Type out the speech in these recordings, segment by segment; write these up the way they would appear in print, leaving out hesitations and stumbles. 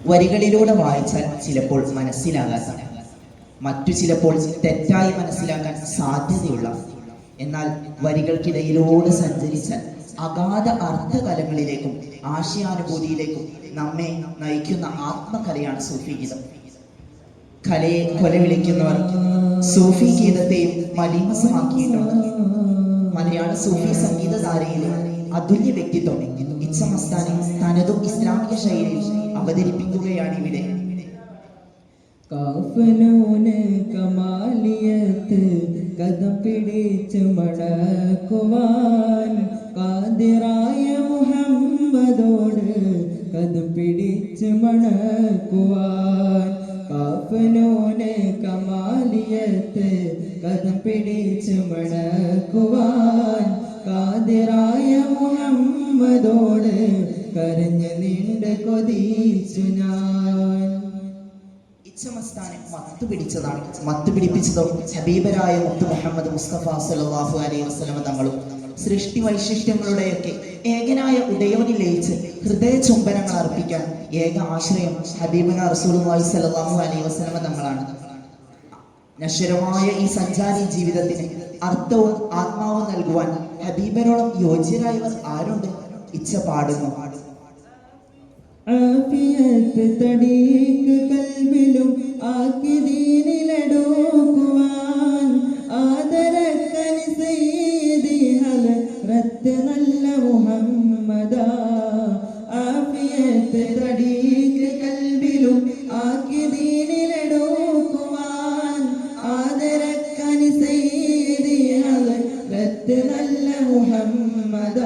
വരികളിലൂടെ വായിച്ചാൽ ചിലപ്പോൾ മനസ്സിലാകാത്ത, മറ്റു ചിലപ്പോൾ തെറ്റായി മനസ്സിലാക്കാൻ സാധ്യതയുള്ള, എന്നാൽ വരികൾക്കിടയിലൂടെ സഞ്ചരിച്ചാൽ അഗാധ അർത്ഥകലങ്ങളിലേക്കും ആശയാനുഭൂതിയിലേക്കും നമ്മെ നയിക്കുന്ന ആത്മകലയാണ് സൂഫി ഗീതം. കലയെ കൊലവിളിക്കുന്നവർ സൂഫി ഗീതത്തെയും മലീമസമാക്കിയിട്ടുണ്ട്. മലയാള സൂഫി സംഗീതധാരയിലെ അതുല്യ വ്യക്തിത്വം ഇച്ഛമസ്താനെ തനതും ഇസ്ലാമിക ശൈലിയിൽ അവതരിപ്പിക്കുകയാണ് ഇവിടെ. കാഫനൂന് കമാലിയത്ത് കദം പിടിച്ച് മടക്കുവാൻ ഖാദിറായ മുഹമ്മദോട് കദം പിടിച്ച് മടക്കുവാൻ. കാഫനൂന് കമാലിയത്ത് കദം പിടിച്ച് മടക്കുവാൻ ഖാദിറായ മുഹമ്മദോട് കരഞ്ഞ് നീണ്ട് കൊതിച്ചു ഞാൻ. ഇച്ഛമസ്താനെ മത്തു പിടിപ്പിച്ചതോ ഹബീബരായ മുത്ത് മുഹമ്മദ് മുസ്തഫ സല്ലല്ലാഹു അലൈഹി വസല്ലം തങ്ങളും സൃഷ്ടി വൈശിഷ്ട്യങ്ങളുടെയൊക്കെ ഏകനായ ഉദയവനിൽ ലയിച്ച് ഹൃദയ ചുംബനങ്ങൾ അർപ്പിക്കാൻ ഏക ആശ്രയം ഹബീബന റസൂലുള്ളാഹി സ്വല്ലല്ലാഹു അലൈഹി വസല്ലം തങ്ങളാണ്. നശ്വരമായ ഈ സഞ്ചാരി ജീവിതത്തിന് അർത്ഥവും ആത്മാവും നൽകുവാൻ ഹബീബനോളം യോഗ്യരായവർ ആരുണ്ട്? ഇച്ഛ പാടുന്നു. ആഫിയത്ത് തടീക്ക് കൽബിലും ആക്കി ദീനിലടോക്കുവാൻ ആദരക്കനി സയ്യിദി ഹലറത്ത് നല്ല മുഹമ്മദ. ആഫിയത്ത് തടീക്ക് കൽബിലും ആക്കി ദീനിലടോക്കുവാൻ ആദരക്കനി സയ്യിദി ഹലറത്ത് നല്ല മുഹമ്മദ.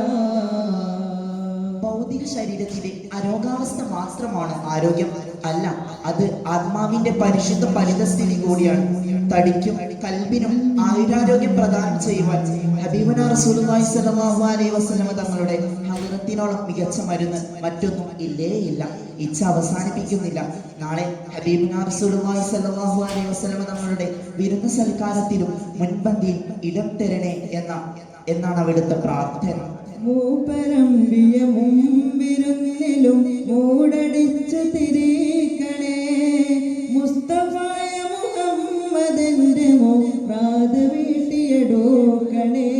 ഭൗതിക ശരീരത്തിന്റെ അരോഗാവസ്ഥ മാത്രമാണ് ആരോഗ്യം അല്ല, അത് ആത്മാവിന്റെ പരിശുദ്ധ പരിതസ്ഥിതി കൂടിയാണ്. തടിക്കും കൽബിനും ആയുരാരോഗ്യം പ്രദാനം ചെയ്യുവാൻ ഹബീബന റസൂലുള്ളാഹി സ്വല്ലല്ലാഹു അലൈഹി വസല്ലം തങ്ങളുടെ ഹദറത്തിനോളം മികച്ച മരുന്ന് മറ്റൊന്നും ഇല്ലേ ഇല്ല. ഇച്ഛ അവസാനിപ്പിക്കുന്നില്ല. നാളെ ഹബീബന റസൂലുള്ളാഹി സ്വല്ലല്ലാഹു അലൈഹി വസല്ലം തങ്ങളുടെ വിരുന്ന് സൽക്കാരത്തിലും മുൻപന്തിയിൽ ഇടം തരണേ എന്നാണ് അവിടുത്തെ പ്രാർത്ഥന. മൂപ്പരമ്പിയ മുമ്പിരുന്നിലും മൂടടിച്ചു തിരിക്കണേ മുസ്തഫായ മുഹമ്മദിന്റെ മുറാദ് വീട്ടിയെടുക്കണേ.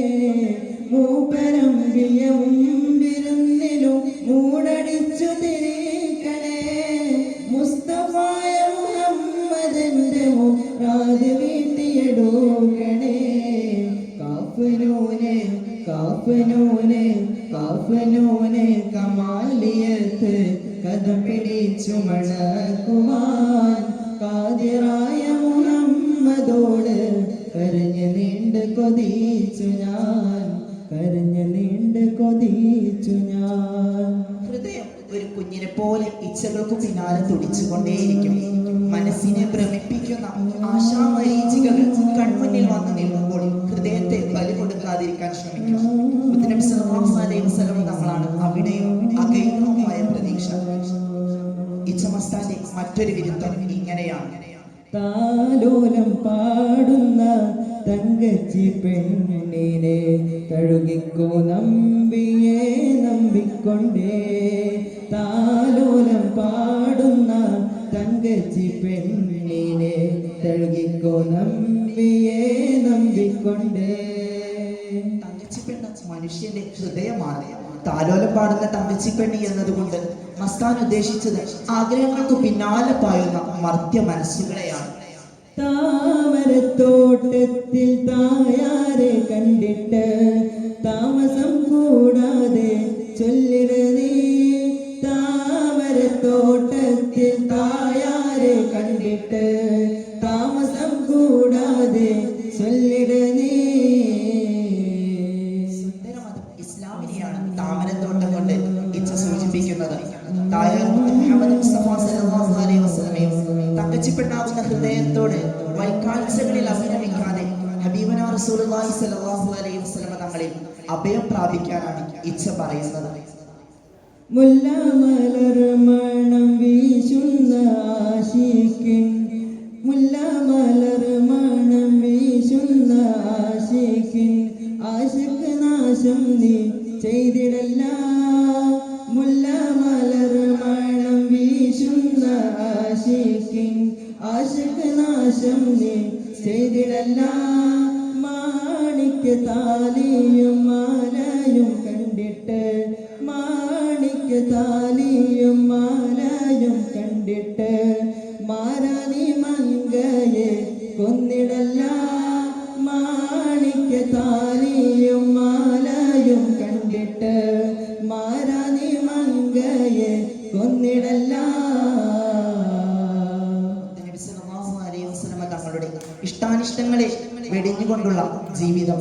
മൂപ്പരമ്പിയ മുമ്പിരുന്നിലും മൂടടിച്ചു തിരിക്കണേ മുസ്തഫായ മുഹമ്മദിന്റെ മുറാദ് വീട്ടിയെടുക്കണേ. കാഫനൂനെ കാഫനൂനെ കാഫനൂനെ കമാലിയത്ത് കദം പിടിച്ചു മടക്കുവാൻ ഖാദിറായ മുഹമ്മദോട് കരഞ്ഞ് നീണ്ട് കൊതിച്ചു ഞാൻ, കരഞ്ഞ് നീണ്ട് കൊതിച്ചു ഞാൻ. ഹൃദയം ഒരു കുഞ്ഞിനെ പോലെ ഇച്ഛകൾക്ക് പിന്നാലെ തുടിച്ചുകൊണ്ടേയിരിക്കും. മനസ്സിനെ ഭ്രമിപ്പിക്കുന്ന ആശാമരീചികൾ കൺമുന്നിൽ വന്നു നിൽക്കുമ്പോൾ ഹൃദയത്തെ ബലി കൊടുക്കാതിരിക്കാൻ ശ്രമിക്കണം. നബി സല്ലല്ലാഹു അലൈഹി വസല്ലം തങ്ങളാണ് അവിടെയും അകൈകളുമായ പ്രതീക്ഷ. ഇച്ഛമസ്താന്റെ മറ്റൊരു വിരുദ്ധം ഇങ്ങനെയാണ്. താലോലം പാടുന്ന തങ്കച്ചി പെണ്ണിനെ തഴുകിക്കോ നമ്പിയെ നമ്പിക്കൊണ്ടേ. താലോലം പാടുന്ന തങ്കച്ചി പെണ്ണിനെ തഴുകിക്കോ നമ്പിയെ നമ്പിക്കൊണ്ടേ. തങ്കച്ചിപ്പെണ്ണ് മനുഷ്യന്റെ ഹൃദയമാണ്. താലോലം പാടുന്ന തങ്കച്ചിപ്പെണ്ണി എന്നതുകൊണ്ട് മസ്താൻ ഉദ്ദേശിച്ചത് ആഗ്രഹങ്ങൾക്ക് പിന്നാലെ പായുന്ന മർത്യ മനസ്സുകളെയാണ്. താമരത്തോട്ടത്തിൽ തായാരെ കണ്ടിട്ട് താമസം കൂടാതെ ചൊല്ലിടനേ. താമരത്തോട്ടത്തിൽ തായാരെ കണ്ടിട്ട് താമസം കൂടാതെ ചൊല്ലിടനേ. സുന്ദരമതം ഇസ്ലാമിനെയാണ് താമരത്തോട്ടം കൊണ്ട് ഇച്ഛ സൂചിപ്പിക്കുന്നത്. തായാർ മുഹമ്മദ് മുസ്തഫ സല്ലല്ലാഹു അലൈഹി വസല്ലമയും തങ്കച്ചിപ്പെണ്ണാവുന്ന ഹൃദയത്തോട് വൈകാഴ്ചകളിൽ അഭിനമിക്കാതെ ഹബീബന റസൂലുള്ളാഹി സ്വല്ലല്ലാഹു അലൈഹി വസല്ലം തങ്ങളിൽ അഭയം പ്രാപിക്കാനാണ് ഇച്ഛ പറയുന്നത്. മുല്ലമലർ മണം വീശുന്ന ആശിക്കിൻ, മുല്ലമലർ മണം വീശുന്ന ആശിക്കിൻ ആശിക്ക് നാശം നീ ചെയ്തിടല്ല. നാശം നീ ചെയ്തിടല്ല മാണിക്യ താലിയും മാലയും കണ്ടിട്ട് മാണിക്യ താലിയും മാലയും കണ്ടിട്ട് മാരാനി മങ്കയെ കൊന്നിടല്ല മാണിക്യ താലിയും മാലയും കണ്ടിട്ട് മാരാനി മങ്കയെ കൊന്നിടല്ല. നബി സല്ലല്ലാഹു അലൈഹി വസല്ലമ തങ്ങളുടെ ഇഷ്ടാനിഷ്ടങ്ങളെ വെടിഞ്ഞുകൊണ്ടുള്ള ജീവിതം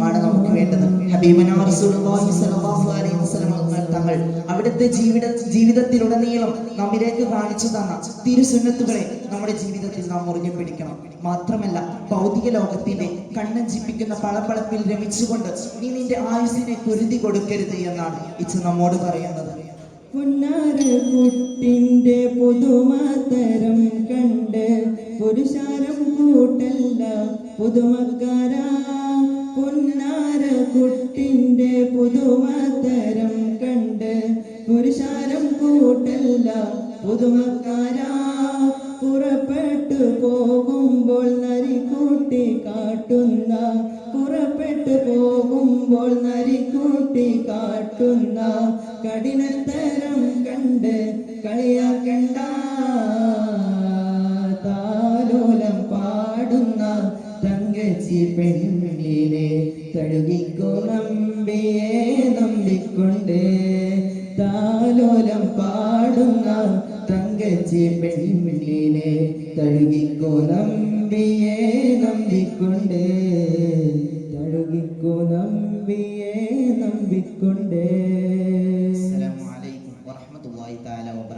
ആണ് നമുക്ക് വേണ്ടത്. ഹബീബനാ റസൂലുള്ളാഹി സ്വല്ലല്ലാഹു അലൈഹി വസല്ലമ തങ്ങൾ അവിടുത്തെ ജീവിതത്തിലുടനീളം നമ്മിലേക്ക് കാണിച്ചു തന്ന തിരുസുന്നത്തുകളെ നമ്മുടെ ജീവിതത്തിൽ നാം മുറുകെ പിടിക്കണം. മാത്രമല്ല ഭൗതിക ലോകത്തിന്റെ കണ്ണഞ്ചിപ്പിക്കുന്ന പളപ്പളപ്പിൽ രമിച്ചുകൊണ്ട് നീ നിന്റെ ആയുസ്സിനെ കുരുതി കൊടുക്കരുത് എന്നാണ് ഇച്ച് നമ്മോട് പറയുന്നത്. പുന്നാരക്കുട്ടിന്റെ പുതുമതരം കണ്ട് പുരുഷാരം കൂട്ടല്ല പുതുമക്കാരാ പുന്നാരക്കുട്ടിന്റെ പുതുമതരം കണ്ട് പുരുഷാരം കൂട്ടല്ല പുതുമക്കാരാ പുറപ്പെട്ടു പോകുമ്പോൾ നരിക്കൂട്ടി കാട്ടുന്ന പുറപ്പെട്ടു പോകുമ്പോൾ നരിക്കൂട്ടി കാട്ടുന്ന കഠിനത്തരം കണ്ട് കളിയാക്കണ്ട താലോലം പാടുന്ന തങ്കച്ചി പെണ്ണിനെ തഴുകിക്കോ നമ്പിയെ നമ്പിക്കൊണ്ട് താലോലം പാടുന്ന തങ്കച്ചി പെണ്ണിനെ തഴുകിക്കോ നമ്പിയെ നമ്പിക്കൊണ്ട് തഴുകിക്കോ നമ്പിയെ നമ്പിക്കൊണ്ട്. അസ്സലാമു അലൈക്കും വറഹ്മത്തുള്ളാഹി തആല വബറകാതുഹു.